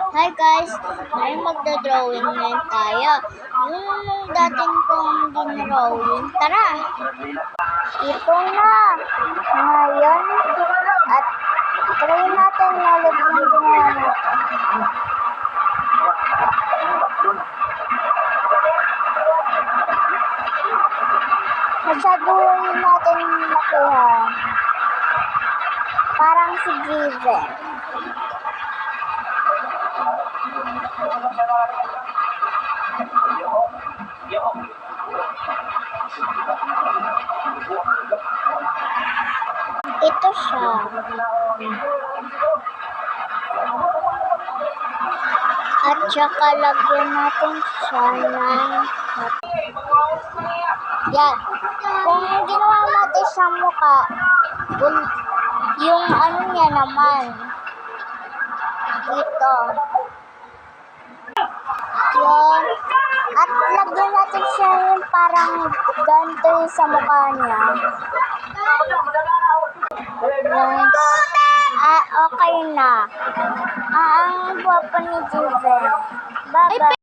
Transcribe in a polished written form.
Hi guys, ay magdodrawing ngayon tayo. Yung dating kong dinrawing, tara! Ito na! Ngayon, at try natin ulit yung ginawa natin. Masyadong natin makihan. Parang si Given. Ito siya. At saka lagyan natin siya ng yan. Kung ginawa natin sa mukha, yung ano niya naman dito. Yun. At lagyan natin siya yung parang ganito sa mukha niya. Yan. Okay na. Ang guwapo ni Given. Bye-bye.